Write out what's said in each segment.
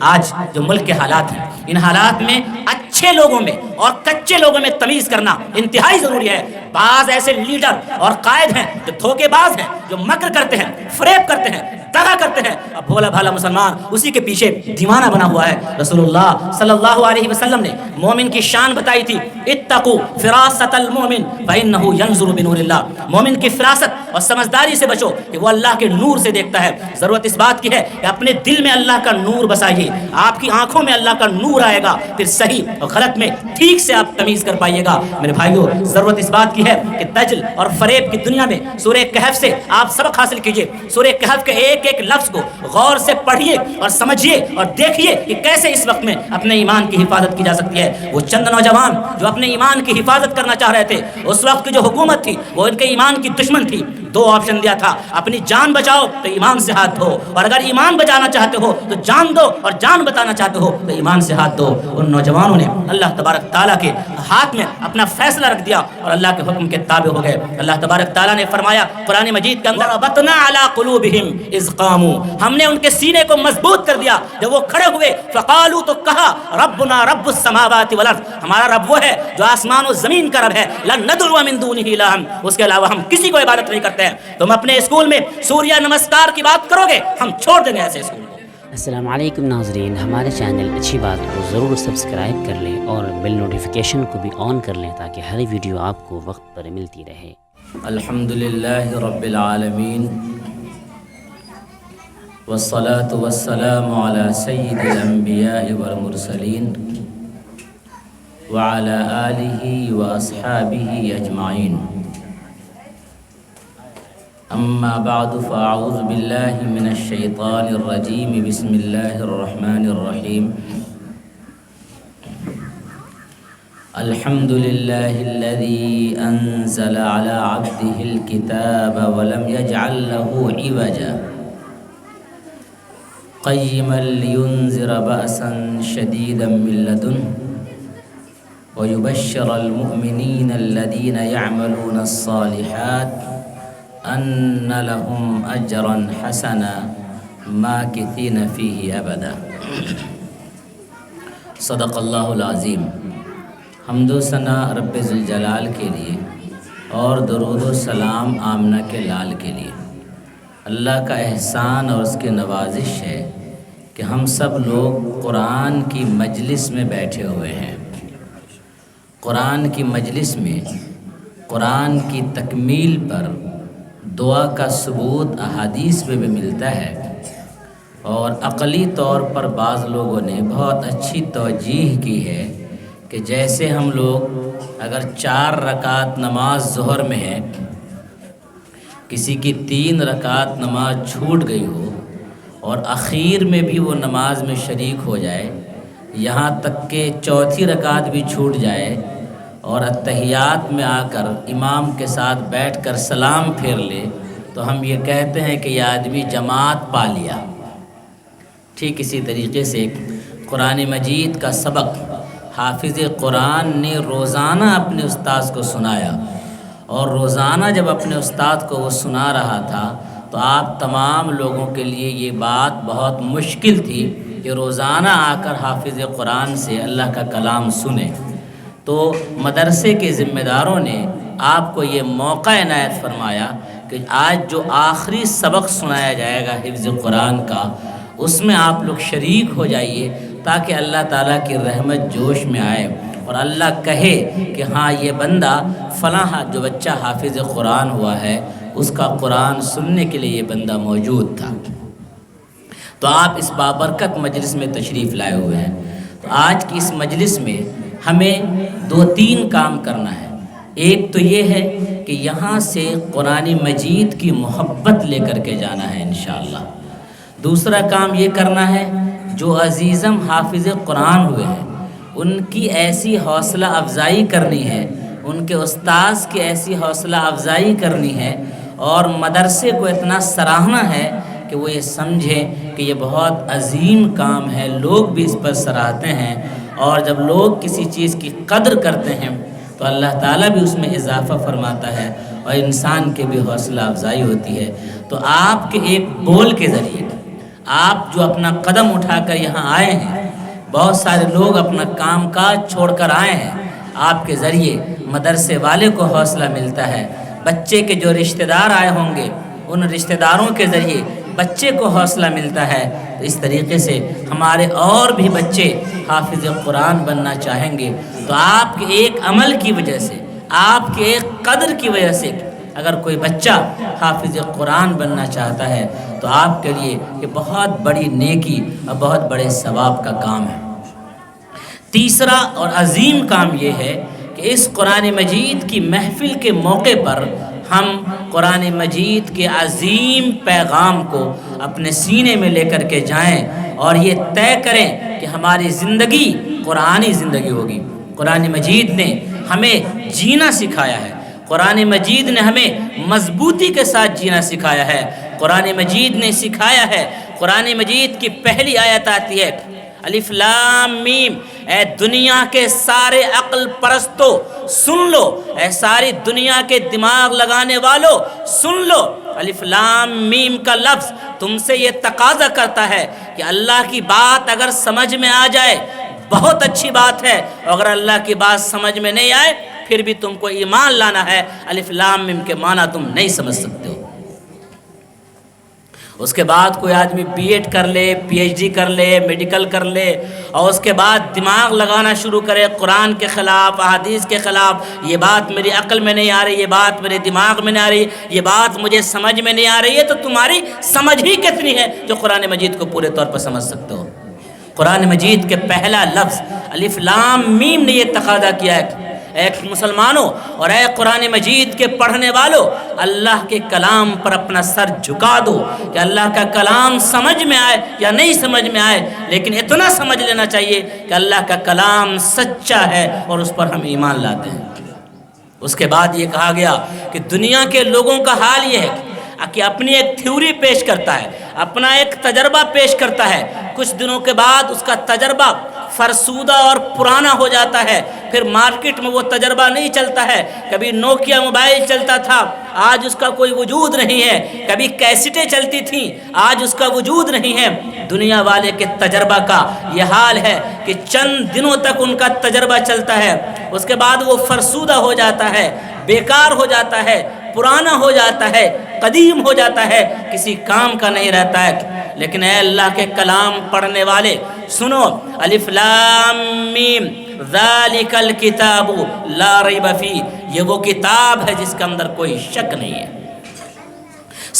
آج جو ملک کے حالات ہیں، ان حالات میں اچھے لوگوں میں اور کچے لوگوں میں تمیز کرنا انتہائی ضروری ہے۔ بعض ایسے لیڈر اور قائد ہیں جو دھوکے باز ہیں، جو مکر کرتے ہیں، فریب کرتے ہیں، دغا کرتے ہیں، اب بھولا بھالا مسلمان اسی کے پیچھے دیوانہ بنا ہوا ہے۔ رسول اللہ صلی اللہ علیہ وسلم نے مومن کی شان بتائی تھی، اتقوا فراست المؤمن فانه ينظر بنور اللہ۔ مومن کی فراست اور سمجھداری سے بچو کہ وہ اللہ کے نور سے دیکھتا ہے۔ ضرورت اس بات کی ہے کہ اپنے دل میں اللہ کا نور بسائیے، آپ کی آنکھوں میں اللہ کا نور آئے گا، پھر صحیح اور غلط میں ٹھیک سے آپ تمیز کر پائیے گا۔ میرے بھائیو، ضرورت اس بات کی ہے کہ دجل اور فریب کی دنیا میں سورہ کہف سے آپ سبق حاصل کیجئے۔ سورہ کہف کے ایک ایک لفظ کو غور سے پڑھیے اور سمجھیے اور دیکھیے کہ کیسے اس وقت میں اپنے ایمان کی حفاظت کی جا سکتی ہے۔ وہ چند نوجوان جو اپنے ایمان کی حفاظت کرنا چاہ رہے تھے، اس وقت کی جو حکومت تھی وہ ان کے ایمان کی دشمن تھی۔ دو آپشن دیا تھا، اپنی جان بچاؤ تو ایمان سے ہاتھ دھو، اور اگر ایمان بچانا چاہتے ہو تو جان دو، اور جان بتانا چاہتے ہو تو ایمان سے ہاتھ دو۔ ان نوجوانوں نے اللہ تبارک تعالیٰ کے ہاتھ میں اپنا فیصلہ رکھ دیا اور اللہ کے حکم کے تابع ہو گئے۔ اللہ تبارک تعالیٰ نے فرمایا قرآن مجید کے اندر، ربطنا علی قلوبہم اذ قاموا، ہم نے ان کے سینے کو مضبوط کر دیا جب وہ کھڑے ہوئے۔ فقالوا، تو کہا، ربنا رب السماوات والارض، ہمارا رب وہ ہے جو آسمان و زمین کا رب ہے، لن ندعو من دونہ الہا، اس کے علاوہ ہم کسی کو عبادت نہیں کرتے ہیں۔ تم اپنے اسکول میں سوریہ نمسکار کی بات کرو گے، ہم چھوڑ دیں گے ایسے اسکول کو۔ السلام علیکم ناظرین، ہمارے چینل اچھی بات کو ضرور سبسکرائب کر لیں اور بیل نوٹیفیکیشن کو بھی آن کر لیں تاکہ ہر ویڈیو آپ کو وقت پر ملتی رہے۔ الحمدللہ رب العالمین، والصلاة والسلام علی سید الانبیاء والمرسلین وعلی آلہ واصحابہ اجمعین۔ اما بعد فاعوذ باللہ من الشیطان الرجیم، بسم اللہ الرحمن الرحیم۔ الحمد للہ الذی انزل علی عبدہ الکتاب ولم یجعل له عوجا قیما لینذر بأسا شدیدا من لدنہ ویبشر المؤمنین الذین یعملون الصالحات ان لهم اجرا حسنا ماکثین فیہ ابدا۔ صدق اللہ العظیم۔ حمد و ثنا رب ذوالجلال کے لیے اور درود و سلام آمنہ کے لال کے لیے۔ اللہ کا احسان اور اس کی نوازش ہے کہ ہم سب لوگ قرآن کی مجلس میں بیٹھے ہوئے ہیں۔ قرآن کی مجلس میں قرآن کی تکمیل پر دعا کا ثبوت احادیث میں بھی ملتا ہے، اور عقلی طور پر بعض لوگوں نے بہت اچھی توجیہ کی ہے کہ جیسے ہم لوگ اگر 4 رکعت نماز ظہر میں ہے، کسی کی 3 رکعت نماز چھوٹ گئی ہو اور اخیر میں بھی وہ نماز میں شریک ہو جائے، یہاں تک کہ 4تھی رکعت بھی چھوٹ جائے اور اتحیات میں آ کر امام کے ساتھ بیٹھ کر سلام پھیر لے، تو ہم یہ کہتے ہیں کہ یہ آدمی جماعت پا لیا۔ ٹھیک اسی طریقے سے قرآن مجید کا سبق حافظ قرآن نے روزانہ اپنے استاذ کو سنایا، اور روزانہ جب اپنے استاد کو وہ سنا رہا تھا تو آپ تمام لوگوں کے لیے یہ بات بہت مشکل تھی کہ روزانہ آ کر حافظ قرآن سے اللہ کا کلام سنیں۔ تو مدرسے کے ذمہ داروں نے آپ کو یہ موقع عنایت فرمایا کہ آج جو آخری سبق سنایا جائے گا حفظ قرآن کا، اس میں آپ لوگ شریک ہو جائیے تاکہ اللہ تعالیٰ کی رحمت جوش میں آئے اور اللہ کہے کہ ہاں یہ بندہ فلاں جو بچہ حافظ قرآن ہوا ہے اس کا قرآن سننے کے لیے یہ بندہ موجود تھا۔ تو آپ اس بابرکت مجلس میں تشریف لائے ہوئے ہیں۔ تو آج کی اس مجلس میں ہمیں 2-3 کام کرنا ہے۔ ایک تو یہ ہے کہ یہاں سے قرآن مجید کی محبت لے کر کے جانا ہے انشاءاللہ۔ دوسرا کام یہ کرنا ہے، جو عزیزم حافظ قرآن ہوئے ہیں ان کی ایسی حوصلہ افزائی کرنی ہے، ان کے استاذ کی ایسی حوصلہ افزائی کرنی ہے، اور مدرسے کو اتنا سراہنا ہے کہ وہ یہ سمجھیں کہ یہ بہت عظیم کام ہے، لوگ بھی اس پر سراہتے ہیں، اور جب لوگ کسی چیز کی قدر کرتے ہیں تو اللہ تعالیٰ بھی اس میں اضافہ فرماتا ہے اور انسان کے بھی حوصلہ افزائی ہوتی ہے۔ تو آپ کے ایک بول کے ذریعے، آپ جو اپنا قدم اٹھا کر یہاں آئے ہیں، بہت سارے لوگ اپنا کام کاج چھوڑ کر آئے ہیں، آپ کے ذریعے مدرسے والے کو حوصلہ ملتا ہے، بچے کے جو رشتہ دار آئے ہوں گے ان رشتہ داروں کے ذریعے بچے کو حوصلہ ملتا ہے۔ تو اس طریقے سے ہمارے اور بھی بچے حافظ قرآن بننا چاہیں گے، تو آپ کے ایک عمل کی وجہ سے، آپ کے ایک قدر کی وجہ سے اگر کوئی بچہ حافظ قرآن بننا چاہتا ہے تو آپ کے لیے یہ بہت بڑی نیکی اور بہت بڑے ثواب کا کام ہے۔ تیسرا اور عظیم کام یہ ہے کہ اس قرآن مجید کی محفل کے موقع پر ہم قرآن مجید کے عظیم پیغام کو اپنے سینے میں لے کر کے جائیں اور یہ طے کریں کہ ہماری زندگی قرآنی زندگی ہوگی۔ قرآن مجید نے ہمیں جینا سکھایا ہے، قرآن مجید نے ہمیں مضبوطی کے ساتھ جینا سکھایا ہے۔ قرآن مجید نے سکھایا ہے، قرآن مجید کی پہلی آیت آتی ہے الف لام میم، اے دنیا کے سارے عقل پرستو سن لو، اے ساری دنیا کے دماغ لگانے والو سن لو۔ الف لام میم کا لفظ تم سے یہ تقاضا کرتا ہے کہ اللہ کی بات اگر سمجھ میں آ جائے بہت اچھی بات ہے، اور اگر اللہ کی بات سمجھ میں نہیں آئے پھر بھی تم کو ایمان لانا ہے۔ الف لام میم کے معنی تم نہیں سمجھ سکتے ہو۔ اس کے بعد کوئی آدمی بی ایڈ کر لے، پی ایچ ڈی کر لے، میڈیکل کر لے، اور اس کے بعد دماغ لگانا شروع کرے قرآن کے خلاف، احادیث کے خلاف، یہ بات میری عقل میں نہیں آ رہی، یہ بات میرے دماغ میں نہیں آ رہی، یہ بات مجھے سمجھ میں نہیں آ رہی ہے، تو تمہاری سمجھ ہی کتنی ہے جو قرآن مجید کو پورے طور پر سمجھ سکتے ہو۔ قرآن مجید کے پہلا لفظ الف لام میم نے یہ تقاضا کیا ہے اے مسلمانوں اور اے قرآن مجید کے پڑھنے والوں، اللہ کے کلام پر اپنا سر جھکا دو کہ اللہ کا کلام سمجھ میں آئے یا نہیں سمجھ میں آئے، لیکن اتنا سمجھ لینا چاہیے کہ اللہ کا کلام سچا ہے اور اس پر ہم ایمان لاتے ہیں۔ اس کے بعد یہ کہا گیا کہ دنیا کے لوگوں کا حال یہ ہے کہ اپنی ایک تھیوری پیش کرتا ہے، اپنا ایک تجربہ پیش کرتا ہے، کچھ دنوں کے بعد اس کا تجربہ فرسودہ اور پرانا ہو جاتا ہے، پھر مارکیٹ میں وہ تجربہ نہیں چلتا ہے۔ کبھی نوکیا موبائل چلتا تھا، آج اس کا کوئی وجود نہیں ہے، کبھی کیسٹیں چلتی تھیں، آج اس کا وجود نہیں ہے۔ دنیا والے کے تجربہ کا یہ حال ہے کہ چند دنوں تک ان کا تجربہ چلتا ہے، اس کے بعد وہ فرسودہ ہو جاتا ہے، بیکار ہو جاتا ہے، پرانا ہو جاتا ہے، قدیم ہو جاتا ہے، کسی کام کا نہیں رہتا ہے۔ لیکن اے اللہ کے کلام پڑھنے والے سنو، الف لام میم ذالک الکتاب لا ریب فیہ، یہ وہ کتاب ہے جس کے اندر کوئی شک نہیں ہے۔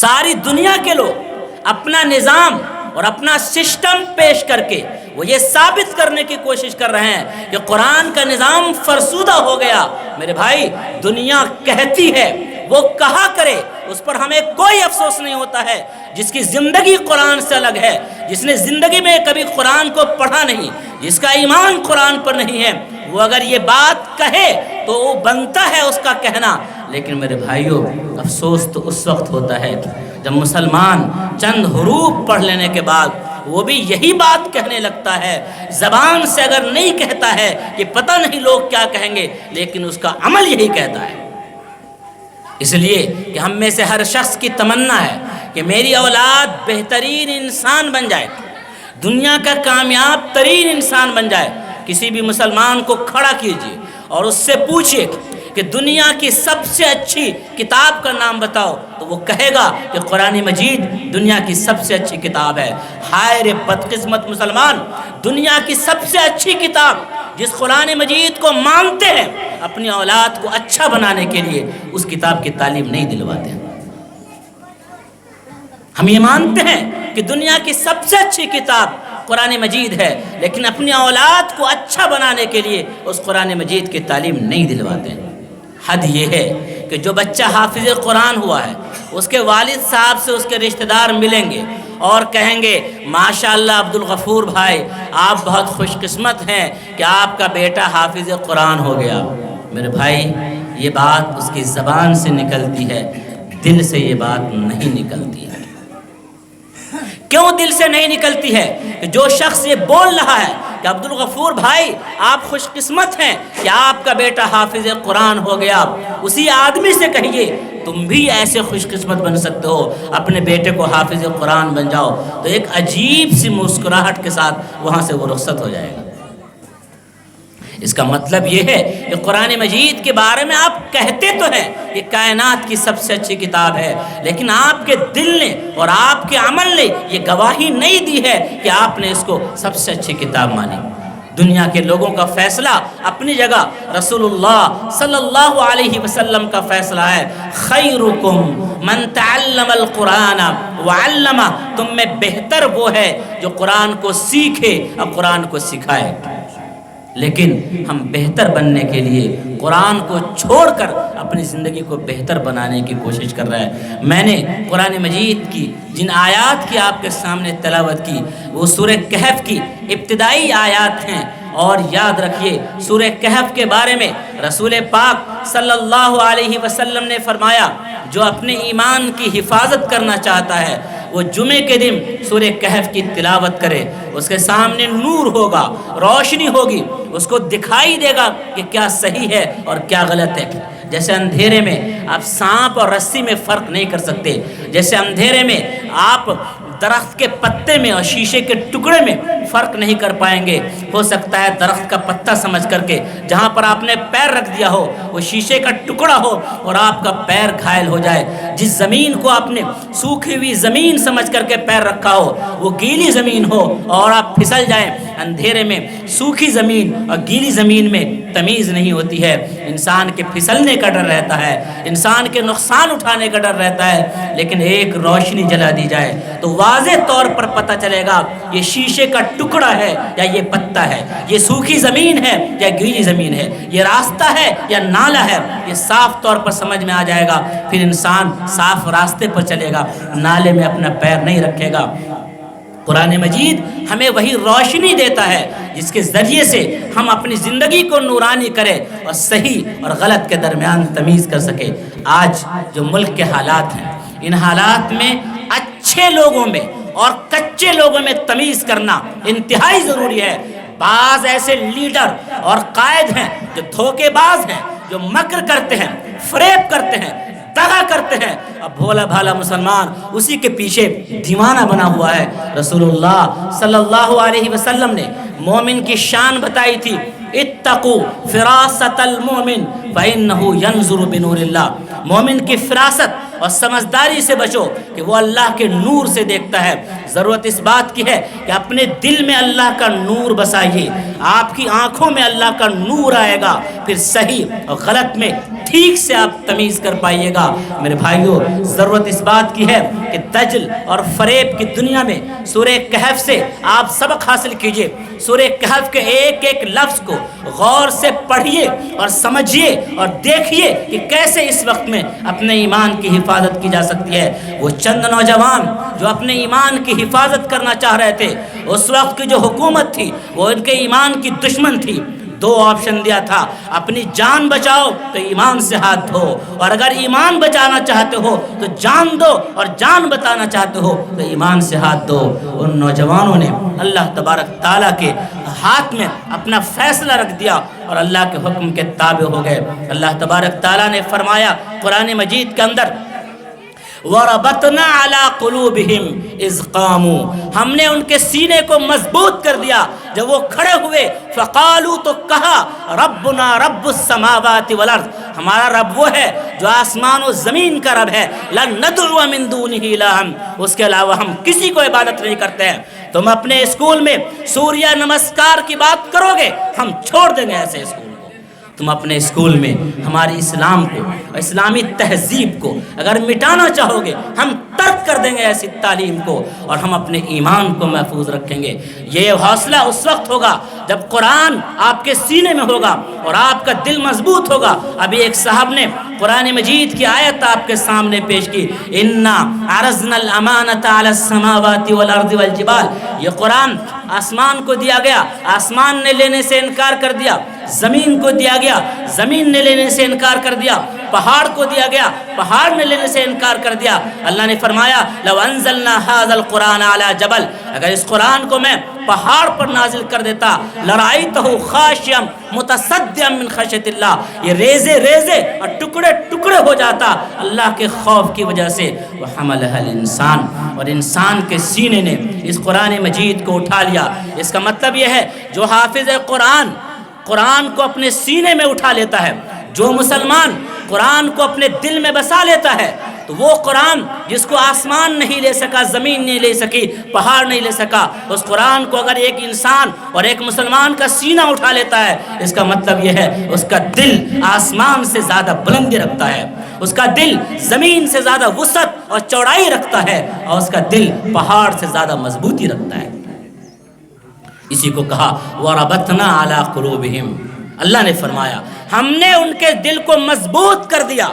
ساری دنیا کے لوگ اپنا نظام اور اپنا سسٹم پیش کر کے وہ یہ ثابت کرنے کی کوشش کر رہے ہیں کہ قرآن کا نظام فرسودہ ہو گیا۔ میرے بھائی، دنیا کہتی ہے، وہ کہا کرے، اس پر ہمیں کوئی افسوس نہیں ہوتا ہے۔ جس کی زندگی قرآن سے الگ ہے، جس نے زندگی میں کبھی قرآن کو پڑھا نہیں، جس کا ایمان قرآن پر نہیں ہے، وہ اگر یہ بات کہے تو وہ بنتا ہے اس کا کہنا۔ لیکن میرے بھائیوں، افسوس تو اس وقت ہوتا ہے جب مسلمان چند حروف پڑھ لینے کے بعد وہ بھی یہی بات کہنے لگتا ہے، زبان سے اگر نہیں کہتا ہے کہ پتہ نہیں لوگ کیا کہیں گے، لیکن اس کا عمل یہی کہتا ہے۔ اس لیے کہ ہم میں سے ہر شخص کی تمنا ہے کہ میری اولاد بہترین انسان بن جائے، دنیا کا کامیاب ترین انسان بن جائے۔ کسی بھی مسلمان کو کھڑا کیجیے اور اس سے پوچھیے کہ دنیا کی سب سے اچھی کتاب کا نام بتاؤ، تو وہ کہے گا کہ قرآن مجید دنیا کی سب سے اچھی کتاب ہے۔ ہائے رے بدقسمت مسلمان، دنیا کی سب سے اچھی کتاب جس قرآن مجید کو مانتے ہیں، اپنی اولاد کو اچھا بنانے کے لیے اس کتاب کی تعلیم نہیں دلواتے ہیں۔ ہم یہ مانتے ہیں کہ دنیا کی سب سے اچھی کتاب قرآن مجید ہے، لیکن اپنی اولاد کو اچھا بنانے کے لیے اس قرآن مجید کی تعلیم نہیں دلواتے ہیں۔ حد یہ ہے کہ جو بچہ حافظ قرآن ہوا ہے، اس کے والد صاحب سے اس کے رشتہ دار ملیں گے اور کہیں گے ماشاءاللہ عبدالغفور بھائی، آپ بہت خوش قسمت ہیں کہ آپ کا بیٹا حافظ قرآن ہو گیا۔ میرے بھائی، یہ بات اس کی زبان سے نکلتی ہے، دل سے یہ بات نہیں نکلتی ہے۔ کیوں دل سے نہیں نکلتی ہے؟ کہ جو شخص یہ بول رہا ہے کہ عبدالغفور بھائی آپ خوش قسمت ہیں کہ آپ کا بیٹا حافظ قرآن ہو گیا، اسی آدمی سے کہیے تم بھی ایسے خوش قسمت بن سکتے ہو، اپنے بیٹے کو حافظ قرآن بن جاؤ، تو ایک عجیب سی مسکراہٹ کے ساتھ وہاں سے وہ رخصت ہو جائے گا۔ اس کا مطلب یہ ہے کہ قرآن مجید کے بارے میں آپ کہتے تو ہیں یہ کائنات کی سب سے اچھی کتاب ہے، لیکن آپ کے دل نے اور آپ کے عمل نے یہ گواہی نہیں دی ہے کہ آپ نے اس کو سب سے اچھی کتاب مانی۔ دنیا کے لوگوں کا فیصلہ اپنی جگہ، رسول اللہ صلی اللہ علیہ وسلم کا فیصلہ ہے، خیرکم من تعلم القرآن وعلمہ، تم میں بہتر وہ ہے جو قرآن کو سیکھے اور قرآن کو سکھائے۔ لیکن ہم بہتر بننے کے لیے قرآن کو چھوڑ کر اپنی زندگی کو بہتر بنانے کی کوشش کر رہا ہے۔ میں نے قرآن مجید کی جن آیات کی آپ کے سامنے تلاوت کی وہ سورہ کہف کی ابتدائی آیات ہیں، اور یاد رکھیے سورہ کہف کے بارے میں رسول پاک صلی اللہ علیہ وسلم نے فرمایا جو اپنے ایمان کی حفاظت کرنا چاہتا ہے وہ جمعے کے دن سورہ کہف کی تلاوت کرے، اس کے سامنے نور ہوگا، روشنی ہوگی، اس کو دکھائی دے گا کہ کیا صحیح ہے اور کیا غلط ہے۔ جیسے اندھیرے میں آپ سانپ اور رسی میں فرق نہیں کر سکتے، جیسے اندھیرے میں آپ درخت کے پتے میں اور شیشے کے ٹکڑے میں فرق نہیں کر پائیں گے، ہو سکتا ہے درخت کا پتا سمجھ کر کے جہاں پر آپ نے پیر رکھ دیا ہو وہ شیشے کا ٹکڑا ہو اور آپ کا پیر گھائل ہو جائے۔ جس زمین کو آپ نے سوکھی ہوئی زمین سمجھ کر کے پیر رکھا ہو وہ گیلی زمین ہو اور آپ پھسل جائیں۔ اندھیرے میں سوکھی زمین اور گیلی زمین میں تمیز نہیں ہوتی ہے، انسان کے پھسلنے کا ڈر رہتا ہے، انسان کے نقصان اٹھانے کا ڈر رہتا ہے، لیکن ایک روشنی جلا دی جائے تو واضح طور پر پتہ چلے گا یہ شیشے کا ٹکڑا ہے یا یہ پتا ہے، یہ سوکھی زمین ہے یا گیلی زمین ہے، یہ راستہ ہے یا نالا ہے، یہ صاف طور پر سمجھ میں آ جائے گا۔ پھر انسان صاف راستے پر چلے گا، نالے میں اپنا پیر نہیں رکھے گا۔ قرآن مجید ہمیں وہی روشنی دیتا ہے جس کے ذریعے سے ہم اپنی زندگی کو نورانی کریں اور صحیح اور غلط کے درمیان تمیز کر سکے۔ آج جو ملک کے حالات ہیں، ان حالات میں اچھے لوگوں میں اور کچے لوگوں میں تمیز کرنا انتہائی ضروری ہے۔ بعض ایسے لیڈر اور قائد ہیں جو دھوکے باز ہیں، جو مکر کرتے ہیں، فریب کرتے ہیں، دغا کرتے ہیں، اب بھولا بھالا مسلمان اسی کے پیچھے دیوانہ بنا ہوا ہے۔ رسول اللہ صلی اللہ علیہ وسلم نے مومن کی شان بتائی تھی، اتقوا فراست المومن فإنہ ینظر بنور اللہ، مومن کی فراست اور سمجھداری سے بچو کہ وہ اللہ کے نور سے دیکھتا ہے۔ ضرورت اس بات کی ہے کہ اپنے دل میں اللہ کا نور بسائیے، آپ کی آنکھوں میں اللہ کا نور آئے گا، پھر صحیح اور غلط میں ٹھیک سے آپ تمیز کر پائیے گا۔ میرے بھائیوں، ضرورت اس بات کی ہے کہ دجل اور فریب کی دنیا میں سورہ کہف سے آپ سبق حاصل کیجئے۔ سورہ کہف کے ایک ایک لفظ کو غور سے پڑھیے اور سمجھیے اور دیکھیے کہ کیسے اس وقت میں اپنے ایمان کی حفاظت کی جا سکتی ہے۔ وہ چند نوجوان جو اپنے ایمان کی حفاظت کرنا چاہ رہے تھے، اس وقت کی جو حکومت تھی وہ ان کے ایمان کی دشمن تھی۔ دو آپشن دیا تھا، اپنی جان بچاؤ تو ایمان سے ہاتھ دھو، اور اگر ایمان بچانا چاہتے ہو تو جان دو، اور جان بتانا چاہتے ہو تو ایمان سے ہاتھ دو۔ ان نوجوانوں نے اللہ تبارک تعالیٰ کے ہاتھ میں اپنا فیصلہ رکھ دیا اور اللہ کے حکم کے تابع ہو گئے۔ اللہ تبارک تعالیٰ نے فرمایا قرآن مجید کے اندر، وَرَبَطْنَا عَلَىٰ قُلُوبِهِمْ إِذْ قَامُوا، ہم نے ان کے سینے کو مضبوط کر دیا جب وہ کھڑے ہوئے۔ فَقَالُوا، تو کہا، رَبُّنَا رَبُّ السَّمَاوَاتِ وَالْأَرْضِ، ہمارا رب وہ ہے جو آسمان و زمین کا رب ہے، لَن نَدْعُوَ مِن دُونِهِ إِلَٰهًا، اس کے علاوہ ہم کسی کو عبادت نہیں کرتے ہیں۔ تم اپنے اسکول میں سوریہ نمسکار کی بات کرو گے، ہم چھوڑ دیں گے ایسے اسکول کو۔ تم اپنے اسکول میں ہمارے اسلام کو، اسلامی تہذیب کو اگر مٹانا چاہو گے، ہم ترک کر دیں گے ایسی تعلیم کو، اور ہم اپنے ایمان کو محفوظ رکھیں گے۔ یہ حوصلہ اس وقت ہوگا جب قرآن آپ کے سینے میں ہوگا اور آپ کا دل مضبوط ہوگا۔ ابھی ایک صاحب نے قرآن مجید کی آیت آپ کے سامنے پیش کی، اِنَّا عَرَضْنَا الْأَمَانَةَ عَلَى السَّمَاوَاتِ وَالْأَرْضِ وَالْجِبَالِ، یہ قرآن آسمان کو دیا گیا، آسمان نے لینے سے انکار کر دیا۔ زمین کو دیا گیا، زمین نے لینے سے انکار کر دیا۔ پہاڑ کو دیا گیا، پہاڑ نے لینے سے انکار کر دیا۔ اللہ نے فرمایا، لو انزلنا هذا القرآن على جبل، اگر اس قرآن کو میں پہاڑ پر نازل کر دیتا. لرائیتہ خاشعا متصدعا من خشیۃ اللہ، یہ ریزے ریزے اور ٹکڑے ٹکڑے ہو جاتا اللہ کے خوف کی وجہ سے. وحملها الانسان، اور انسان کے سینے نے اس قرآن مجید کو اٹھا لیا. اس کا مطلب یہ ہے جو حافظ قرآن کو اپنے سینے میں اٹھا لیتا ہے، جو مسلمان قرآن کو اپنے دل میں بسا لیتا ہے، تو وہ قرآن جس کو آسمان نہیں لے سکا، زمین نہیں لے سکی، پہاڑ نہیں لے سکا، اس قرآن کو اگر ایک انسان اور ایک مسلمان کا سینہ اٹھا لیتا ہے، اس کا مطلب یہ ہے اس کا دل آسمان سے زیادہ بلندی رکھتا ہے، اس کا دل زمین سے زیادہ وسعت اور چوڑائی رکھتا ہے، اور اس کا دل پہاڑ سے زیادہ مضبوطی رکھتا ہے. اسی کو کہا وَرَبَطْنَا عَلَىٰ قُلُوبِهِمْ، اللہ نے فرمایا ہم نے ان کے دل کو مضبوط کر دیا.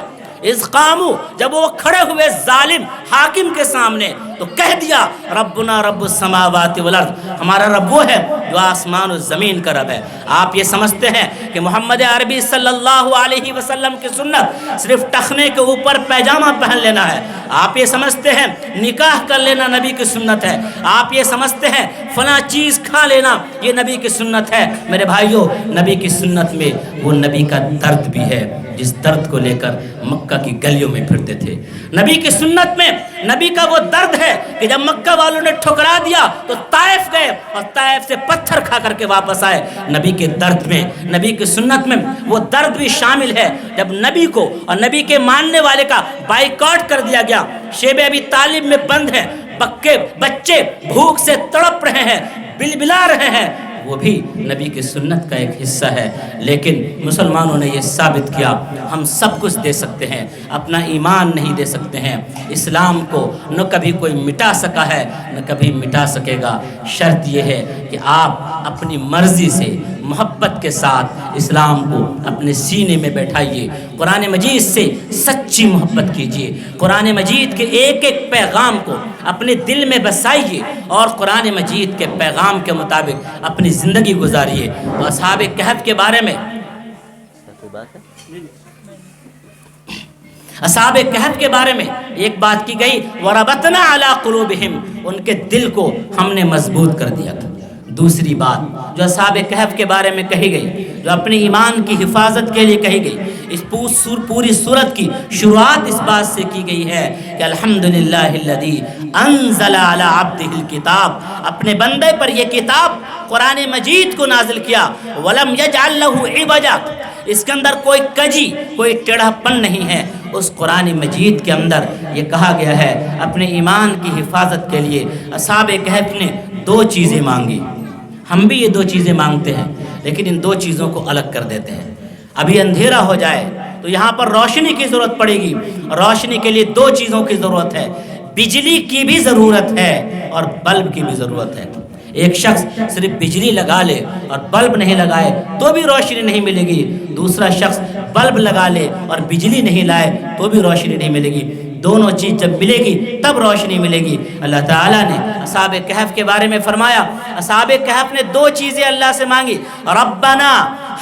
اذ قاموا، جب وہ کھڑے ہوئے ظالم حاکم کے سامنے تو کہہ دیا ربنا رب السماوات والارض، ہمارا رب وہ ہے جو آسمان و زمین کا رب ہے. آپ یہ سمجھتے ہیں کہ محمد عربی صلی اللہ علیہ وسلم کی سنت صرف ٹخنے کے اوپر پیجامہ پہن لینا ہے؟ آپ یہ سمجھتے ہیں نکاح کر لینا نبی کی سنت ہے؟ آپ یہ سمجھتے ہیں فلاں چیز کھا لینا یہ نبی کی سنت ہے؟ میرے بھائیوں، نبی کی سنت میں وہ نبی کا درد بھی ہے جس درد کو لے کر مکہ کی گلیوں میں پھرتے تھے. نبی کی سنت میں نبی کا وہ درد ہے کہ جب مکہ والوں نے ٹھکرا دیا تو طائف گئے اور طائف سے پتھر کھا کر کے واپس آئے. نبی کے درد میں، نبی کی سنت میں وہ درد بھی شامل ہے جب نبی کو اور نبی کے ماننے والے کا بائیکاٹ کر دیا گیا. شیب ابی طالب میں بند ہیں، بچے بھوک سے تڑپ رہے ہیں، بلبلا رہے ہیں، وہ بھی نبی کی سنت کا ایک حصہ ہے. لیکن مسلمانوں نے یہ ثابت کیا ہم سب کچھ دے سکتے ہیں، اپنا ایمان نہیں دے سکتے ہیں. اسلام کو نہ کبھی کوئی مٹا سکا ہے نہ کبھی مٹا سکے گا. شرط یہ ہے کہ آپ اپنی مرضی سے محبت کے ساتھ اسلام کو اپنے سینے میں بیٹھائیے، قرآن مجید سے سچی محبت کیجیے، قرآن مجید کے ایک ایک پیغام کو اپنے دل میں بسائیے اور قرآن مجید کے پیغام کے مطابق اپنی زندگی گزاریے. اصحاب کہف کے بارے میں اصحاب کہف کے بارے میں ایک بات کی گئی وَرَبَطْنَا عَلَىٰ قُلُوبِهِمْ، ان کے دل کو ہم نے مضبوط کر دیا تھا. دوسری بات جو اصحاب کہف کے بارے میں کہی گئی، جو اپنے ایمان کی حفاظت کے لیے کہی گئی، اس پوری سورت کی شروعات اس بات سے کی گئی ہے کہ الحمدللہ الذی انزل علی عبدہ الکتاب، اپنے بندے پر یہ کتاب قرآن مجید کو نازل کیا. ولم یجعل لہ عوجا، اس کے اندر کوئی کجی کوئی ٹیڑھا پن نہیں ہے. اس قرآن مجید کے اندر یہ کہا گیا ہے اپنے ایمان کی حفاظت کے لیے اصحاب کہف نے دو چیزیں مانگی. ہم بھی یہ دو چیزیں مانگتے ہیں لیکن ان دو چیزوں کو الگ کر دیتے ہیں. ابھی اندھیرا ہو جائے تو یہاں پر روشنی کی ضرورت پڑے گی. روشنی کے لیے دو چیزوں کی ضرورت ہے، بجلی کی بھی ضرورت ہے اور بلب کی بھی ضرورت ہے. ایک شخص صرف بجلی لگا لے اور بلب نہیں لگائے تو بھی روشنی نہیں ملے گی. دوسرا شخص بلب لگا لے اور بجلی نہیں لائے تو بھی روشنی نہیں ملے گی. دونوں چیز جب ملے گی تب روشنی ملے گی. اللہ تعالیٰ نے اصحاب کہف کے بارے میں فرمایا، اصحاب کہف نے دو چیزیں اللہ سے مانگی. ربنا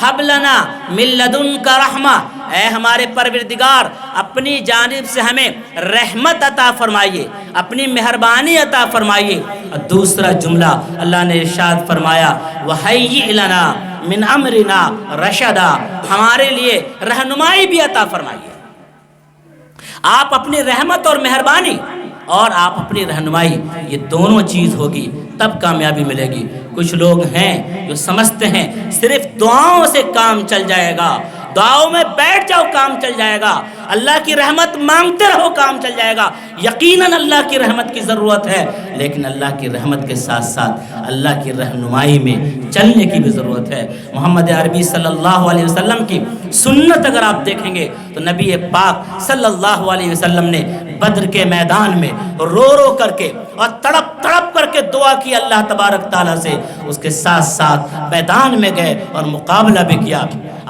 حب لنا من لدنک رحمہ، اے ہمارے پروردگار اپنی جانب سے ہمیں رحمت عطا فرمائیے، اپنی مہربانی عطا فرمائیے. اور دوسرا جملہ اللہ نے ارشاد فرمایا وہیئ لنا من امرنا رشدا، ہمارے لیے رہنمائی بھی عطا فرمائیے. آپ اپنی رحمت اور مہربانی اور آپ اپنی رہنمائی، یہ دونوں چیز ہوگی تب کامیابی ملے گی. کچھ لوگ ہیں جو سمجھتے ہیں صرف دعاؤں سے کام چل جائے گا، دعاؤں میں بیٹھ جاؤ کام چل جائے گا، اللہ کی رحمت مانگتے رہو کام چل جائے گا. یقیناً اللہ کی رحمت کی ضرورت ہے لیکن اللہ کی رحمت کے ساتھ ساتھ اللہ کی رہنمائی میں چلنے کی بھی ضرورت ہے. محمد عربی صلی اللہ علیہ وسلم کی سنت اگر آپ دیکھیں گے تو نبی پاک صلی اللہ علیہ وسلم نے بدر کے میدان میں رو رو کر کے اور تڑپ تڑپ کر کے دعا کی اللہ تبارک تعالیٰ سے. اس کے ساتھ ساتھ میدان میں گئے اور مقابلہ بھی کیا.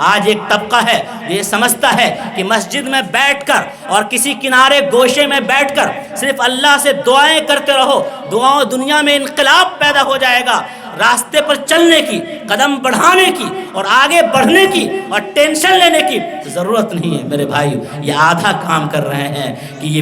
آج ایک طبقہ ہے یہ سمجھتا ہے کہ مسجد میں بیٹھ کر اور کسی کنارے گوشے میں بیٹھ کر صرف اللہ سے دعائیں کرتے رہو، دعاؤں دنیا میں انقلاب پیدا ہو جائے گا. راستے پر چلنے کی، قدم بڑھانے کی اور آگے بڑھنے کی اور ٹینشن لینے کی ضرورت نہیں ہے. میرے بھائی یہ آدھا کام کر رہے ہیں کہ یہ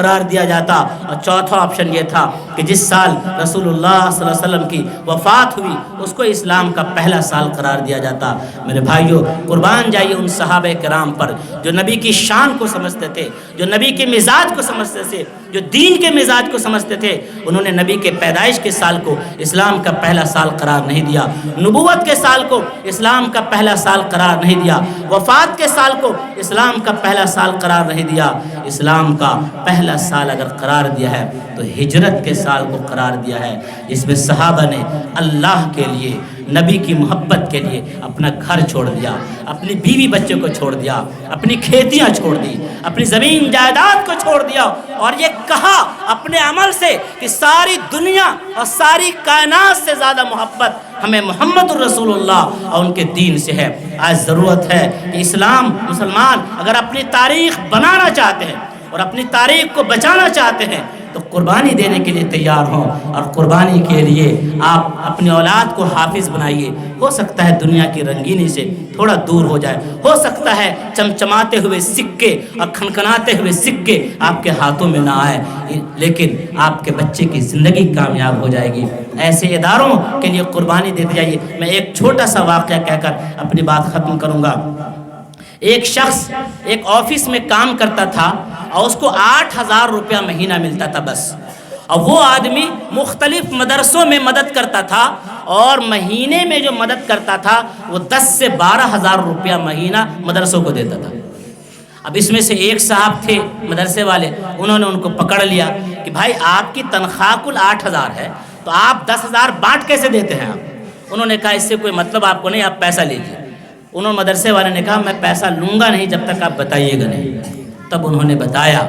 قرار دیا جاتا، اور چوتھا آپشن یہ تھا کہ جس سال رسول اللہ صلی اللہ علیہ وسلم کی وفات ہوئی اس کو اسلام کا پہلا سال قرار دیا جاتا۔ میرے بھائیوں، قربان جائیے ان صحابہ کرام پر جو نبی کی شان کو سمجھتے تھے، جو نبی کے مزاج کو سمجھتے تھے، جو دین کے مزاج کو سمجھتے تھے۔ انہوں نے نبی کے پیدائش کے سال کو اسلام کا پہلا سال قرار نہیں دیا، نبوت کے سال کو اسلام کا پہلا سال قرار نہیں دیا، وفات کے سال کو اسلام کا پہلا سال قرار نہیں دیا۔ اسلام کا پہلا سال اگر قرار دیا ہے تو ہجرت کے سال کو قرار دیا ہے، جس میں صحابہ نے اللہ کے لیے، نبی کی محبت کے لیے اپنا گھر چھوڑ دیا، اپنی بیوی بچے کو چھوڑ دیا، اپنی کھیتیاں چھوڑ دی، اپنی زمین جائیداد کو چھوڑ دیا، اور یہ کہا اپنے عمل سے کہ ساری دنیا اور ساری کائنات سے زیادہ محبت ہمیں محمد الرسول اللہ اور ان کے دین سے ہے۔ آج ضرورت ہے کہ اسلام، مسلمان اگر اپنی تاریخ بنانا چاہتے ہیں اور اپنی تاریخ کو بچانا چاہتے ہیں تو قربانی دینے کے لیے تیار ہوں، اور قربانی کے لیے آپ اپنی اولاد کو حافظ بنائیے۔ ہو سکتا ہے دنیا کی رنگینی سے تھوڑا دور ہو جائے، ہو سکتا ہے چمچماتے ہوئے سکے اور کھنکھناتے ہوئے سکے آپ کے ہاتھوں میں نہ آئے، لیکن آپ کے بچے کی زندگی کامیاب ہو جائے گی۔ ایسے اداروں کے لیے قربانی دیتے جائیے۔ میں ایک چھوٹا سا واقعہ کہہ کر اپنی بات ختم کروں گا۔ ایک شخص ایک آفس میں کام کرتا تھا اور اس کو 8,000 روپیہ مہینہ ملتا تھا بس، اور وہ آدمی مختلف مدرسوں میں مدد کرتا تھا، اور مہینے میں جو مدد کرتا تھا وہ 10 سے 12,000 روپیہ مہینہ مدرسوں کو دیتا تھا۔ اب اس میں سے ایک صاحب تھے مدرسے والے، انہوں نے ان کو پکڑ لیا کہ بھائی آپ کی تنخواہ کل 8,000 ہے تو آپ 10,000 بانٹ کیسے دیتے ہیں آپ؟ انہوں نے کہا اس سے کوئی مطلب آپ کو نہیں، آپ پیسہ لیجیے۔ انہوں مدرسے والے نے کہا میں پیسہ لوں گا نہیں جب تک آپ بتائیے گا نہیں۔ تب انہوں نے بتایا،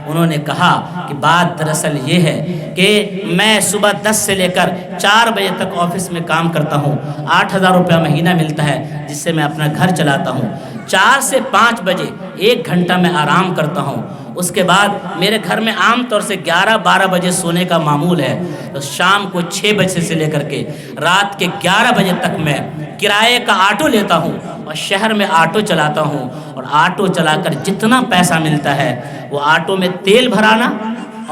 انہوں نے کہا کہ بات دراصل یہ ہے کہ میں صبح 10 سے لے کر 4 بجے تک آفس میں کام کرتا ہوں، 8,000 روپیہ مہینہ ملتا ہے جس سے میں اپنا گھر چلاتا ہوں۔ 4 سے 5 بجے 1 گھنٹہ میں آرام کرتا ہوں، اس کے بعد میرے گھر میں عام طور سے 11-12 بجے سونے کا معمول ہے، تو شام کو 6 بجے سے لے کر کے رات کے 11 بجے تک میں کرائے کا آٹو لیتا ہوں اور شہر میں آٹو چلاتا ہوں، اور آٹو چلا کر جتنا پیسہ ملتا ہے وہ آٹو میں تیل بھرانا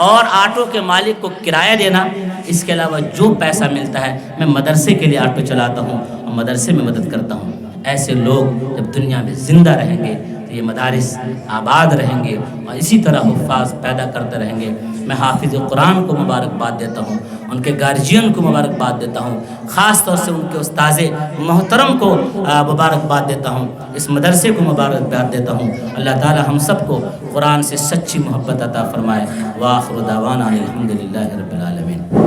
اور آٹو کے مالک کو کرایہ دینا، اس کے علاوہ جو پیسہ ملتا ہے میں مدرسے کے لیے آٹو چلاتا ہوں اور مدرسے میں مدد کرتا ہوں۔ ایسے لوگ جب دنیا میں زندہ رہیں گے تو یہ مدارس آباد رہیں گے اور اسی طرح حفاظ پیدا کرتے رہیں گے۔ میں حافظ قرآن کو مبارکباد دیتا ہوں، ان کے گارجین کو مبارکباد دیتا ہوں، خاص طور سے ان کے استاذ محترم کو مبارکباد دیتا ہوں، اس مدرسے کو مبارکباد دیتا ہوں۔ اللہ تعالی ہم سب کو قرآن سے سچی محبت عطا فرمائے۔ وآخر دعوانا الحمدللہ رب العالمین۔